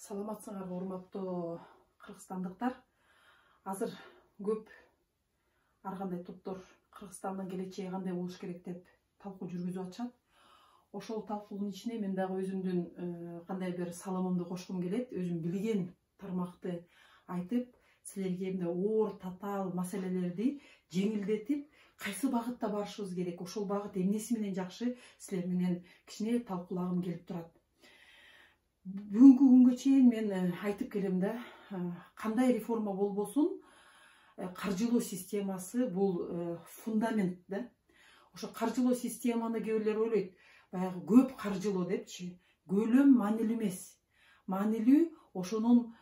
Саламатсыңарбы урматтуу кыргызстандыктар. Азыр көп ар кандай топтор Кыргызстандын келечеги кандай болуш керек деп талкуу жүргүзүп атышат. Ошол талкуунун ичине мен дагы өзүмдүн кандай бир салымымды кошкум келет. Өзүм билген тармакты айтып, силерге мындай оор татаал маселелерди жеңилдетип, кайсы багытта барышыбыз керек, ошол багыт эмнеси менен жакшы силер менен кичине талкуулагым келип турат. Бүгүнкү күнгө чейин мен айтып келем да, кандай реформа болбосун, каржылоо системасы бул фундамент да. Ошо каржылоо системаны кээ бирлер ойлойт, баягы көп каржылоо депчи, көлөм маанилүү эмес. Маанилүү ошонун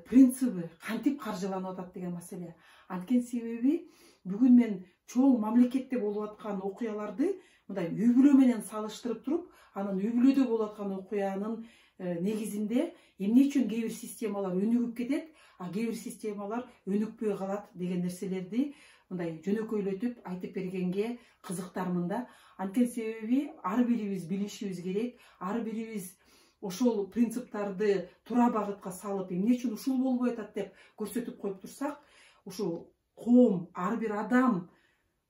принциби, кантип каржыланып атат деген маселе. Анткени себеби бүгүн мен чоң мамлекетте болуп аткан окуяларды мындай үй бүлө менен салыштырып туруп, анын үй бүлөдө болуп аткан окуянын негизинде эмне үчүн кээ бир системалар өнүгүп кетет, а кээ бир системалар өнүкпөй калат деген нерселерди мындай жөнөкөйлөтүп айтып бергенге кызыктармын да. Анткени себеби ар бирибиз билишибиз керек, ар бирибиз ошол принциптарды туура багытка салып, эмне үчүн ушул болбой атат деп көрсөтүп коюп турсак, ушул коом, ар бир адам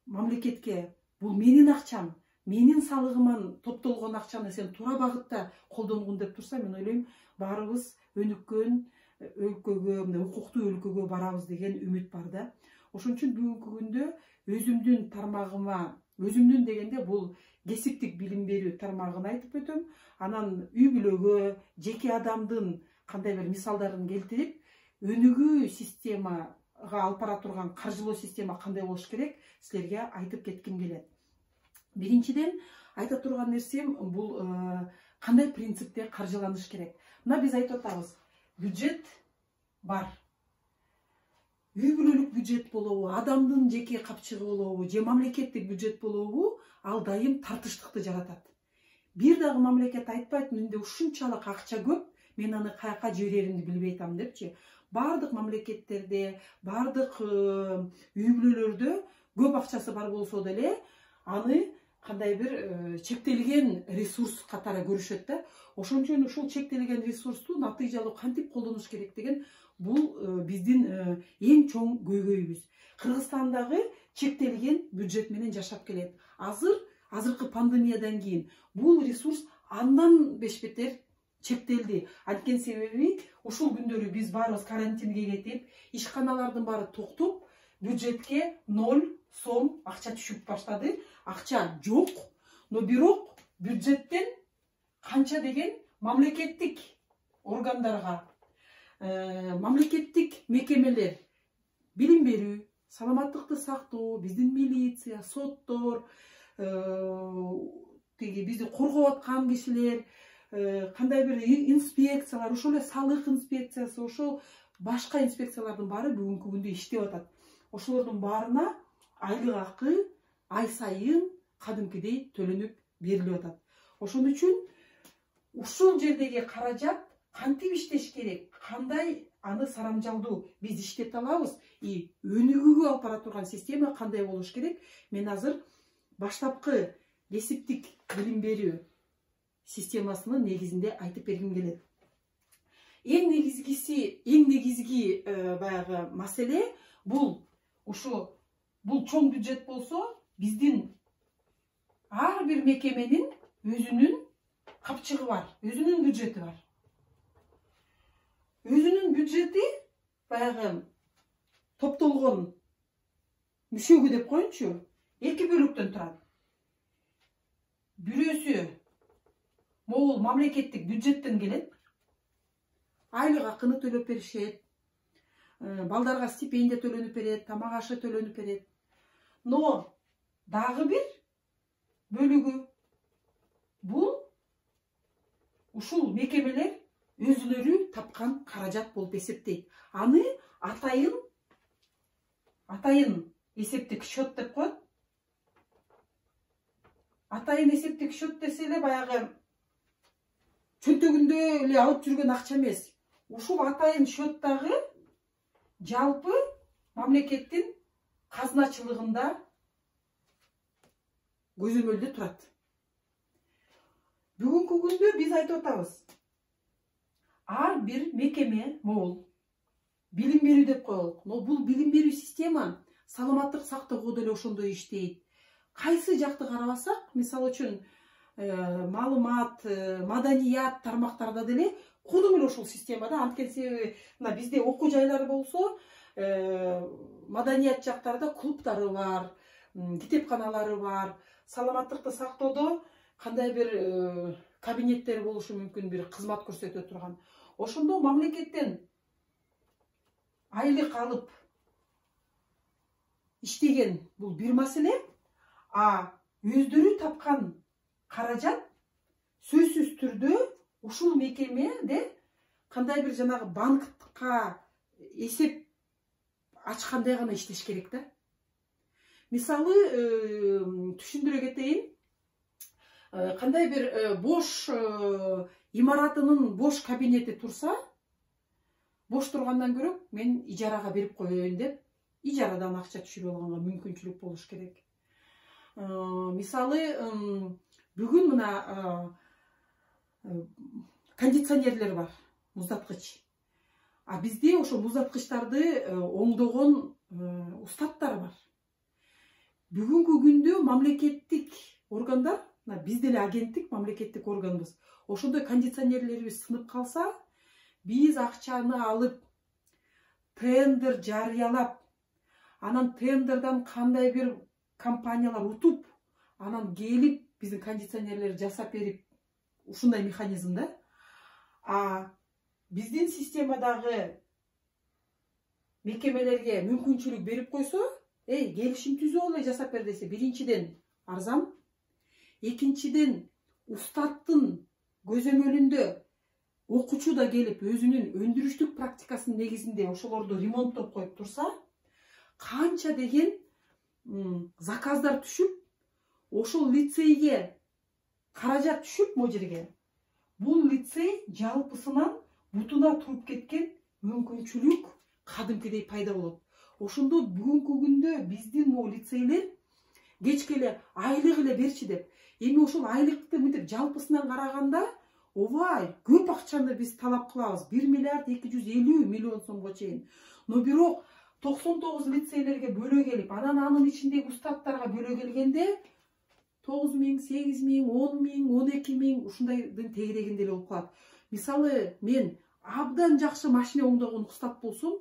мамлекетке бул менин акчам, менин салыгыман топтолгон акчаны сен туура багытта колдонгун деп турса, мен ойлойм баарыбыз өнүккөн өлкөгө, мындай укуктуу өлкөгө барабыз деген үмүт бар да. Ошон үчүн бүгүнкү күндө өзүмдүн тармагыма, өзүмдүн дегенде бул кесиптик билим берүү тармагын айтып өтөм. Анан үй бүлөгө, жеке адамдын кандай бир мисалдарын келтирип, өнүгүү системага алып бара турган каржылоо система кандай болуш керек, силерге айтып кетким келет. Биринчиден айта турган нерсем бул кандай принципте каржыланыш керек. Мына биз айтып атабыз, бюджет бар. Үй бүлөлүк бюджет болобу, адамдын жеке капчыгы болобу, же мамлекеттик бюджет болобу, ал дайым тартыштыкты жаратат. Бир дагы мамлекет айтпайт, менде ушунчалык акча көп, мен аны каяка жибереримди билбей атам депчи. Бардык мамлекеттерде, бардык үй бүлөлөрдө көп акчасы бар болсо деле, аны кандай бир чектелген ресурс катары көрүшөт да. Ошон үчүн ушул чектелген ресурсту натыйжалуу кантип колдонуш керек деген бул биздин эң чоң көйгөйүбүз. Кыргызстандагы чектелген бюджет менен жашап келет. Азыркы пандемиядан кийин бул ресурс андан бешбетер чектелди. Анткени себеби ушул күндөрү биз баарыбыз карантинге кетип, ишканалардын баары токтоп, бюджетке 0 сом акча түшүп баштады. Акча жок, но бирок бюджеттен канча деген мамлекеттик органдарга, мамлекеттик мекемелер, билим берүү, саламаттыкты сактоо, биздин милиция, соттор, бизди коргоп аткан кишилер, кандай бир инспекциялар, ошол эле салык инспекциясы, ошол башка инспекциялардын баары бүгүнкү күндө иштеп атат. Ошолордун баарына айлык акы ай сайын кадимкидей төлөнүп берилип атат. Ошон үчүн ушул жердеги каражат кантип иштеш керек, кандай аны сарамжалдуу биз иштете алабыз, өнүгүүгө алып бара турган система кандай болуш керек, мен азыр баштапкы кесиптик билим берүү системасынын негизинде айтып бергим келет. Эң негизги баягы маселе бул чоң бюджет болсо, биздин ар бир мекеменин өзүнүн капчыгы бар, өзүнүн бюджети бар. Өзүнүн бюджети баягы топтолгон мүшөгү деп коеюнчу, 2 бөлүктөн турат. Бирөөсү могул мамлекеттик бюджеттен келет, айлык акыны төлөп беришет, балдарга стипендия төлөнүп берет, тамак ашы төлөнүп берет. Но дагы бир бөлүгү бул ушул мекемелер өзүлөрү тапкан каражат болуп эсептейт. Аны атайын эсептик счет деп коет. Атайын эсептик счет десе эле баягы чөнтөгүндө эле алып жүргөн акча эмес. Ушул атайын счеттагы жалпы мамлекеттин казначылыгында көзөмөлдө турат. Бүгүнкү күндө биз айтып атабыз, ар ар бир мекеме могул билим берүү деп коелук. Но бул билим берүү система саламаттык сактоого деле ошондой иштейт. Кайсы жакты карабасак, мисалы үчүн маалымат, маданият тармактарда деле кудум эле ушул системада. Анткени себеби мына бизде окуу жайлары болсо, маданият жактарда клубтары бар, китепканалары бар, саламаттыкты сактоодо кандай бир кабинеттер болушу мүмкүн, бир кызмат көрсөтө турган. Ошондо мамлекеттен айлык алып иштеген бул бир маселе, а өздөрү тапкан каражат сөзсүз түрдө ушул мекемеде кандай бир жанагы банкка эсеп ачкандай гана иштеш керек да. Мисалы, түшүндүрө кетейин, кандай бир бош имаратынын бош кабинети турса, бош тургандан көрө мен ижарага берип коеюн деп, ижарадан акча түшүрүп алганга мүмкүнчүлүк болуш керек. Мисалы, бүгүн мына кондиционерлер бар, муздаткыч. А бизде ошо муздаткычтарды оңдогон устаттар бар. Бүгүнкү күндө мамлекеттик органдар, биз деле агенттик мамлекеттик органбыз. Ошондой кондиционерлерибиз сынып калса, биз акчаны алып, тендер жарыялап, анан тендердан кандай бир компаниялар утуп, анан келип биздин кондиционерлерди жасап берип, ушундай механизм да. А биздин системадагы мекемелерге мүмкүнчүлүк берип койсо, келишим түзүп эле жасап бер десе, биринчиден арзан, экинчиден устаттын көзөмөлүндө окуучу да келип өзүнүн өндүрүштүк практикасынын негизинде ошолорду ремонттоп коюп турса, канча деген заказдар түшүп, ошол лицейге каражат түшүп могу жерге. Бул лицей жалпысынан бутуна туруп кеткен мүмкүнчүлүк кадимкидей пайда болот. Ошондо бүгүнкү күндө биздин могу лицейлер кечке эле айлык эле берчи деп. Эми ошол айлыкты мынтип жалпысынан караганда, ооба, көп акчаны биз талап кылабыз, 1 миллиард 250 миллион сомго чейин. Но бирок 99 лицейлерге бөлө келип, анын ичиндеги устаттарга бөлө келгенде 9 миң, 8 миң, 10 миң, 12 миң ушундайдын тегерегинде эле болуп калат. Мисалы, мен абдан жакшы машина оңдогон устат болсом,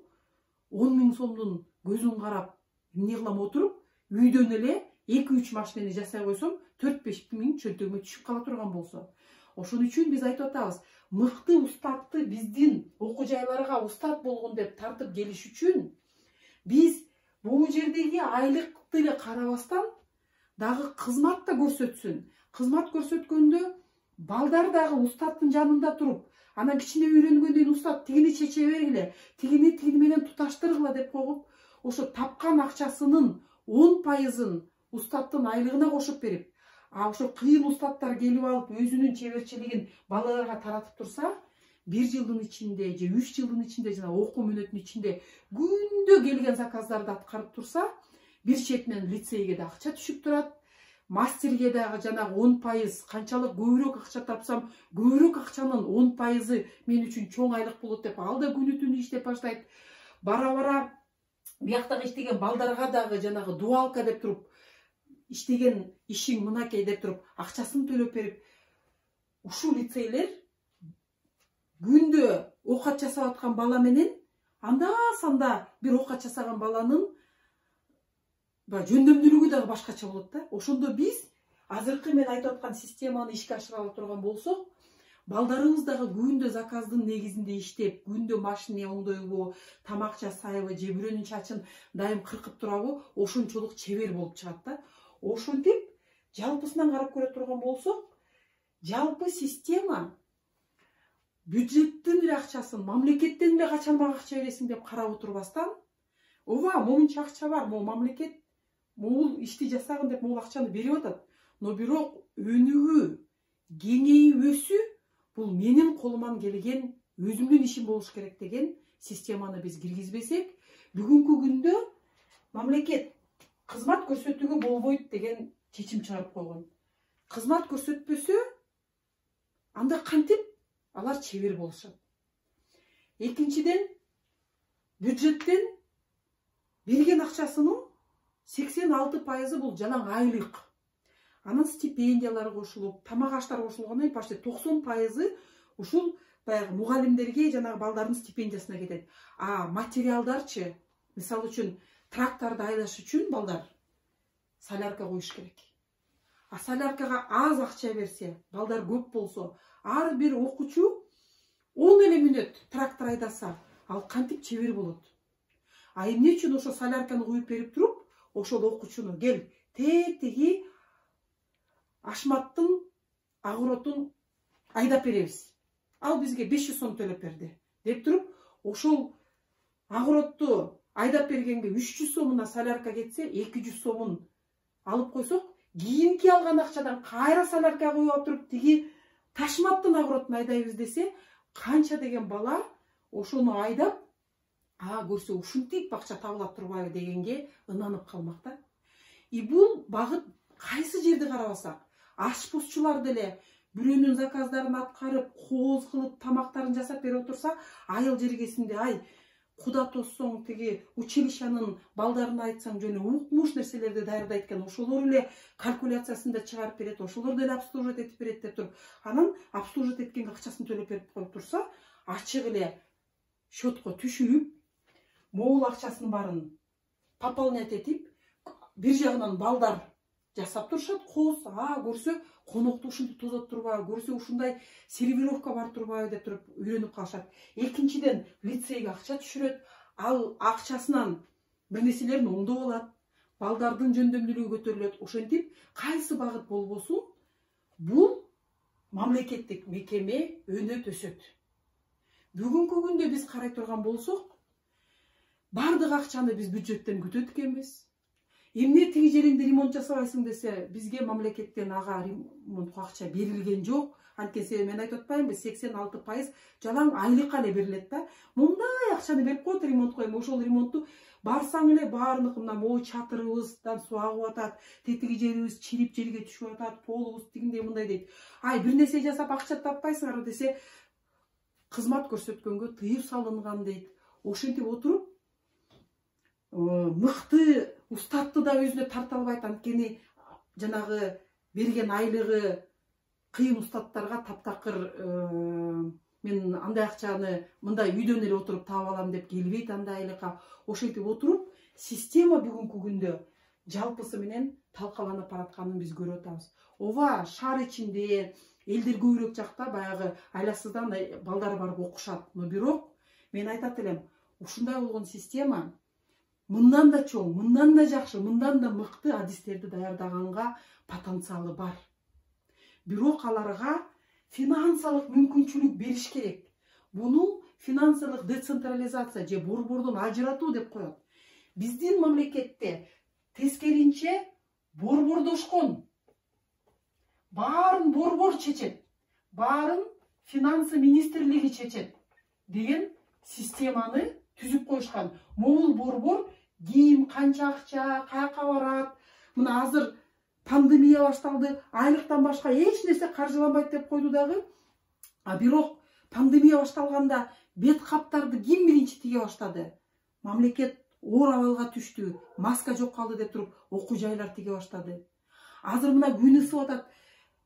10 миң сомдун көзүн карап, эмне кылам отуруп, үйдөн эле 2-3 машинени жасай койсом, 4-5 миң чөнтөгүмө түшүп кала турган болсо. Ошон үчүн биз айтып атабыз, мыкты устатты биздин окуу жайларга устат болгон деп тартып келиш үчүн биз бул жердеги айлыкты эле карабастан дагы кызмат да көрсөтсүн. Кызмат көрсөткөндө балдар дагы устаттын жанында туруп, анан кичине үйрөнгөндөн кийин устат тигини чече бергиле, тигини менен туташтыргыла деп коюп, ошо тапкан акчасынын 10%-ын устаттын айлыгына кошуп берип, а ошо кыйын устаттар келип алып өзүнүн чеберчилигин балаларга таратып турса, 1 жылдын ичинде же 3 жылдын ичинде жана окуу мөөнөтүнүн ичинде күндө келген заказдарды аткарып турса, бир четинен лицейге да акча түшүп турат, мастерге дагы жанагы 10%, канчалык көбүрөөк акча тапсам, көбүрөөк акчанын 10%-ы мен үчүн чоң айлык болот деп, ал да күнү түнү иштеп баштайт. Бара-бара бияктагы иштеген балдарга дагы жанагы дуалка деп туруп, иштеген ишиң мынакей деп туруп, акчасын төлөп берип, ушул лицейлер күндө окат жасап аткан бала менен анда-санда бир окат жасаган баланын жөндөмдүүлүгү дагы башкача болот да. Ошондо биз азыркы мен айтып аткан системаны ишке ашыра ала турган болсок, балдарыбыз дагы күндө заказдын негизинде иштеп, күндө машина оңдойбу, тамак жасайбы, же бирөөнүн чачын дайым кыркып турабы, ошончолук чебер болуп чыгат да. Ошентип жалпысынан карап көрө турган болсок, жалпы система бюджеттин эле акчасын, мамлекеттен эле качан мага акча бересиң деп карап отурбастан, ооба, момунча акча бар, могу мамлекет могул ишти жасагын деп могул акчаны берип атат. Но бирок өнүгүү, кеңейүүсү бул менин колуман келген өзүмдүн ишим болуш керек деген системаны биз киргизбесек, бүгүнкү күндө мамлекет кызмат көрсөтүүгө болбойт деген чечим чыгарып койгон. Кызмат көрсөтпөсө, анда кантип алар чебер болушат. Экинчиден, бюджеттен берген акчасынын 86% бул жалаң айлык. Анан стипендиялар кошулуп, тамак аштар кошулгандан почти 90% ушул баягы мугалимдерге жанагы балдардын стипендиясына кетет. А материалдарчы, мисалы үчүн тракторду айдаш үчүн балдар солярка коюш керек. А соляркага аз акча берсе, балдар көп болсо, ар бир окуучу 10 эле мүнөт трактор айдаса, ал кантип чебер болот. А эмне үчүн ошо солярканы куюп берип туруп, ошол окуучуну кел тетиги Ашматтын огородун айдап беребиз. Ал бизге 500 сом төлөп берди деп туруп, ошол огородду айдап бергенге 300 сомуна солярка кетсе, 200 сомун алып койсок, кийинки алган акчадан кайра солярка коюп алып туруп, тиги Ташматтын огородун айдайбыз десе, канча деген бала ошону айдап, көрсө ушинтип акча табылат турбайбы дегенге ынанып калмак да. И бул багыт кайсы жерди карабасак, ашпозчулар деле бирөөнүн заказдарын аткарып, кооз кылып, тамактарын жасап берип отурса, айыл жергесинде куда тоссоң тиги училищанын балдарына айтсаң жөнү укмуш нерселерди даярдайт экен, ошолор эле калькуляциясын да чыгарып берет, ошолор деле обслуживать этип берет деп туруп, анан обслуживать эткенге акчасын төлөп берип коюп турса, ачык эле счетко түшүрүп, могул акчасынын баарын пополнять этип, бир жагынан балдар жасап турушат, кооз, көрсө конокту ушинтип тозот турбайбы, көрсө ушундай сервировка бар турбайбы деп туруп үйрөнүп калышат. Экинчиден, лицейге акча түшүрөт, ал акчасынан бир нерселерин оңдоп алат, балдардын жөндөмдүүлүгү көтөрүлөт. Ошентип, кайсы багыт болбосун, бул мамлекеттик мекеме өнөт өсөт. Бүгүнкү күндө биз карай турган болсок, бардык акчаны биз бюджеттен күтөт экенбиз. Эмне тиги жериңде ремонт жасабайсың десе, бизге мамлекеттен ага ремонтко акча берилген жок. Анткени мен айтып атпаймынбы, 86% жалаң айлыкка эле берилет да. Мындай акчаны берип коет ремонтко, эми ошол ремонтту барсаң эле баарыныкы мына могу чатырыбыздан суу агып атат, тетиги жерибиз чирип жерге түшүп атат, полубуз тигиндей мындай дейт. Бир нерсе жасап акча таппайсыңарбы десе, кызмат көрсөткөнгө тыюу салынган дейт. Ошентип отуруп, мыкты устатты да өзүнө тарта албайт, анткени жанагы берген айлыгы кыйын устаттарга таптакыр мен андай акчаны мындай үйдөн эле отуруп таап алам деп келбейт андай айлыкка. Ошентип отуруп, система бүгүнкү күндө жалпысы менен талкаланып баратканын биз көрүп атабыз. Ооба, шаар ичинде, элдер көбүрөөк жакта баягы айласыздан балдары барып окушат. Но бирок мен айтат элем, ушундай болгон система мындан да чоң, мындан да жакшы, мындан да мыкты адистерди даярдаганга потенциалы бар. Бирок аларга финансылык мүмкүнчүлүк бериш керек. Буну финансылык децентрализация же борбордон ажыратуу деп коет. Биздин мамлекетте тескеринче борбордошкон. Баарын борбор чечет. Баарын финансы министрлиги чечет деген системаны түзүп коюшкан. Могул борбор ким, канча акча, каяка барат. Мына азыр пандемия башталды, айлыктан башка эч нерсе каржыланбайт деп койду дагы. Бирок пандемия башталганда бет каптарды ким биринчи тиге баштады? Мамлекет оор абалга түштү, маска жок калды деп туруп окуу жайлар тиге баштады. Азыр мына күн ысып атат,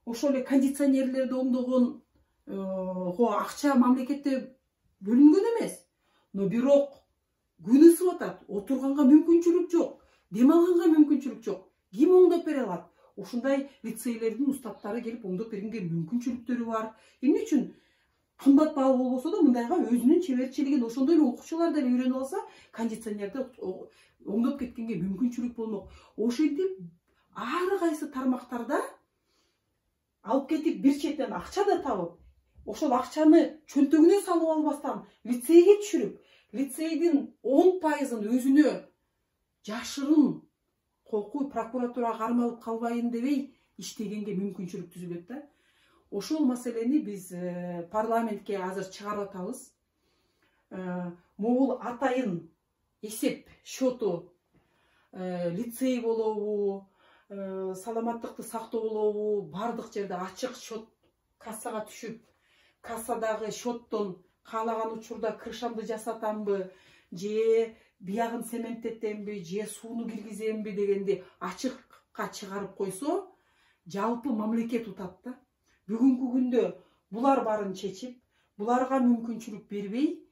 ошол эле кондиционерлерди оңдогон акча мамлекетте бөлүнгөн эмес. Но бирок күн ысып атат, отурганга мүмкүнчүлүк жок, дем алганга мүмкүнчүлүк жок. Ким оңдоп бере алат? Ушундай лицейлердин устаттары келип оңдоп бергенге мүмкүнчүлүктөрү бар. Эмне үчүн кымбат баа болбосо да мындайга өзүнүн чеберчилигин ошондой эле окуучулар деле үйрөнүп алса, кондиционерди оңдоп кеткенге мүмкүнчүлүк болмок. Ошентип ар кайсы тармактарда алып кетип бир четтен акча да табып, ошол акчаны чөнтөгүнө салып албастан лицейге түшүрүп, лицейдин 10%-ын өзүнө жашырын кокуй прокуратурага кармалып калбайын дебей иштегенге мүмкүнчүлүк түзүлөт да. Ошол маселени биз парламентке азыр чыгарып атабыз. Могул атайын эсеп счету лицей болобу, саламаттыкты сактоо болобу, бардык жерде ачык счет кассага түшүп, кассадагы счеттон каалаган учурда крышамды жасатамбы же биягын цементтетемби же сууну киргиземби дегенди ачыкка чыгарып койсо жалпы мамлекет утат да. Бүгүнкү күндө булар барын чечип, буларга мүмкүнчүлүк бербей,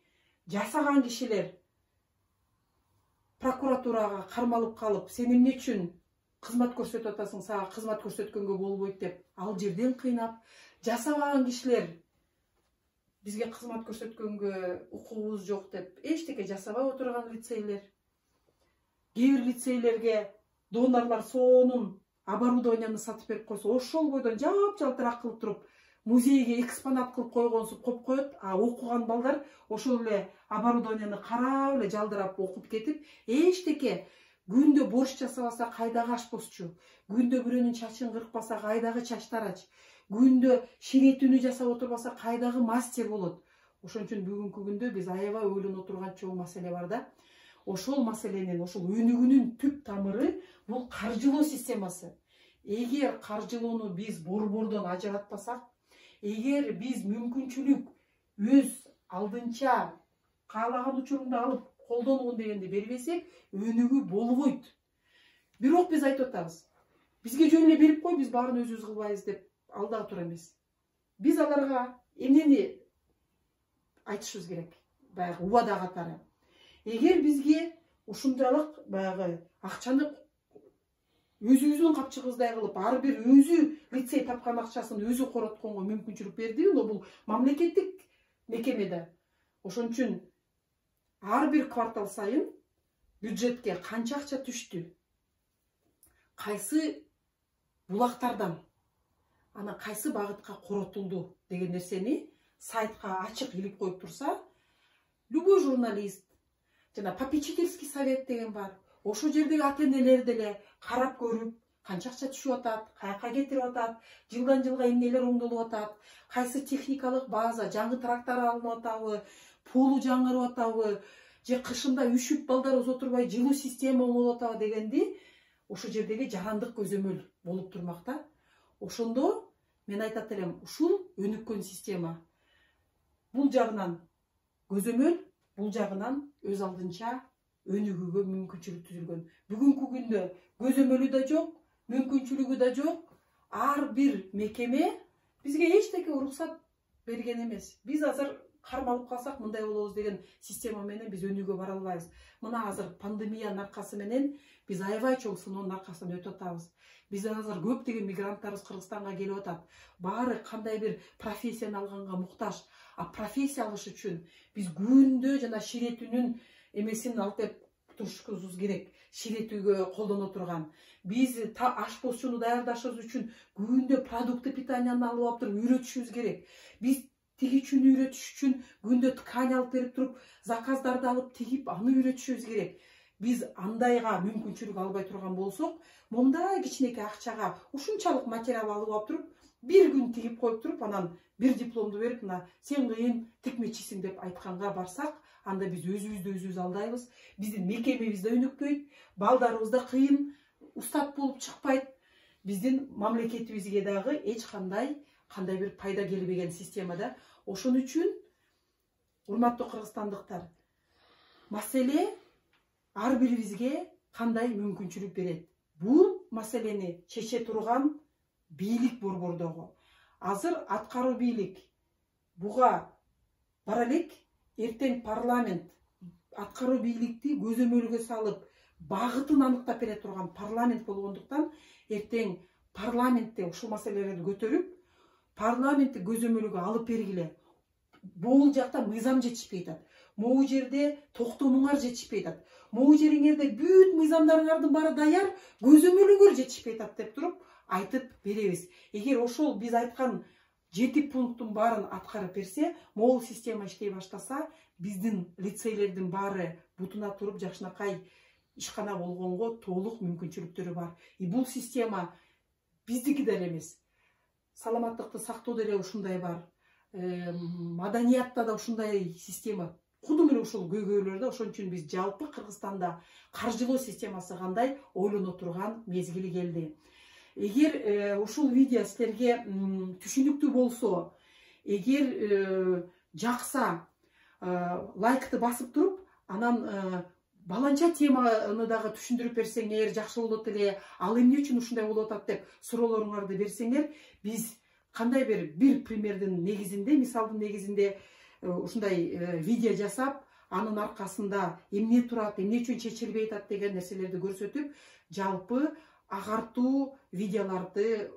жасаган кишилер прокуратурага кармалып калып, сен эмне үчүн кызмат көрсөтүп атасың, сага кызмат көрсөткөнгө болбойт деп, ал жерден кыйнап, жасабаган кишилер бизге кызмат көрсөткөнгө укугубуз жок деп, эчтеке жасабай отурган лицейлер. Кээ бир лицейлерге донорлор сонун оборудованияны сатып берип койсо, ошол бойдон жап-жалтырак кылып туруп, музейге экспонат кылып койгонсуп коюп коет, а окуган балдар ошол эле оборудованияны карап эле жалдырап окуп кетип, эчтеке күндө борщ жасабаса кайдагы ашпозчу, күндө бирөөнүн чачын кыркпаса кайдагы чачтарач, күндө ширетүүнү жасап отурбаса кайдагы мастер болот. Ошон үчүн бүгүнкү күндө биз аябай ойлонуп турган чоң маселе бар да. Ошол маселенин, ошол өнүгүүнүн түп тамыры бул каржылоо системасы. Эгер каржылоону биз борбордон ажыратпасак, эгер биз мүмкүнчүлүк өз алдынча каалаган учурунда алып колдонгун дегенди бербесек, өнүгүү болбойт. Бирок биз айтып атабыз, бизге жөн эле берип кой, биз баарын өзүбүз кылбайбыз деп алдап тура эмес. Биз аларга эмнени айтышыбыз керек? Баягы убада катары. Эгер бизге ушунчалык баягы акчаны өзүбүздүн капчыгыбыздай кылып, ар бир өзү лицей тапкан акчасын өзү коротконго мүмкүнчүлүк берди, бул мамлекеттик мекеме да. Ошон үчүн ар бир квартал сайын бюджетке канча акча түштү, кайсы булактардан, ана кайсы багытка коротулду деген нерсени сайтка ачык илип коюп турса, любой журналист жана попечительский совет деген бар. Ошол жердеги ата-энелер деле карап көрүп, канча акча түшүп атат, каяка кетирип атат, жылдан жылга эмнелер оңдолуп атат, кайсы техникалык база, жаңы трактор алынып атабы, полу жаңырып атабы, же кышында үшүп балдарыбыз отурбай жылуу система болуп атабы дегенди ошол жердеги жарандык көзөмөл болуп турмак да. Ошондо мен айтат элем, ушул өнүккөн система. Бул жагынан көзөмөл, бул жагынан өз алдынча өнүгүүгө мүмкүнчүлүк түзүлгөн. Бүгүнкү күндө көзөмөлү да жок, мүмкүнчүлүгү да жок. Ар бир мекеме бизге эчтеке уруксат берген эмес. Биз азыр кармалып калсак мындай болобуз деген система менен биз өнүгүүгө бара албайбыз. Мына азыр пандемиянын аркасы менен биз аябай чоң сыноонун аркасынан өтүп атабыз. Биз азыр көптөгөн мигранттарыбыз Кыргызстанга келип атат. Баары кандай бир профессияны алганга муктаж. А профессия алыш үчүн биз күндө жана ширетүүнүн эмесин алып турушубуз керек. Ширетүүгө колдоно турган. Биз ашпозчуну даярдашыбыз үчүн күндө продукты питанияны алып алып туруп үйрөтүшүбүз керек. Биз тигичүүнү үйрөтүш үчүн күндө ткань алып берип туруп, заказдарды алып тигип, аны үйрөтүшүбүз керек. Биз андайга мүмкүнчүлүк албай турган болсок, мондай кичинекей акчага ушунчалык материал алып алып туруп, бир күн тигип коюп туруп, анан бир дипломду берип, мына сен кыйын тикмечисиң деп айтканга барсак, анда биз өзүбүздү алдайбыз. Биздин мекемебиз да өнүкпөйт, балдарыбыз да кыйын устат болуп чыкпайт. Биздин мамлекетибизге дагы эч кандай бир пайда келбеген системада. Ошон үчүн, урматтуу кыргызстандыктар, маселе ар бирибизге кандай мүмкүнчүлүк берет? Бул маселени чече турган бийлик борбордогу. Азыр аткаруу бийлик буга бара элек, эртең парламент аткаруу бийликти көзөмөлгө салып, багытын аныктап бере турган парламент болгондуктан, эртең парламентте ушул маселелерди көтөрүп, парламентти көзөмөлгө алып бергиле. Бул жакта мыйзам жетишпей атат. Могу жерде токтомуңар жетишпей атат. Могу жериңерде бүт мыйзамдарыңардын баары даяр, көзөмөлүңөр жетишпей атат деп туруп айтып беребиз. Эгер ошол биз айткан 7 пункттун баарын аткарып берсе, могул система иштей баштаса, биздин лицейлердин баары бутуна туруп жакшынакай ишкана болгонго толук мүмкүнчүлүктөрү бар. Бул система биздики деле эмес. Саламаттыкты сактоо деле ушундай бар. Маданиятта да ушундай система. Кудум эле ушул көйгөйлөрдө. Ошон үчүн биз жалпы Кыргызстанда каржылоо системасы кандай ойлоно турган мезгили келди. Эгер ушул видео силерге түшүнүктүү болсо, эгер жакса, лайкты басып туруп, анан баланча теманы дагы түшүндүрүп берсеңер жакшы болот эле, ал эмне үчүн ушундай болуп атат деп суроолоруңарды берсеңер, биз кандай бир примердин негизинде, мисалдын негизинде ушундай видео жасап, анын аркасында эмне турат, эмне үчүн чечилбей атат деген нерселерди көрсөтүп, жалпы агартуу видеолорду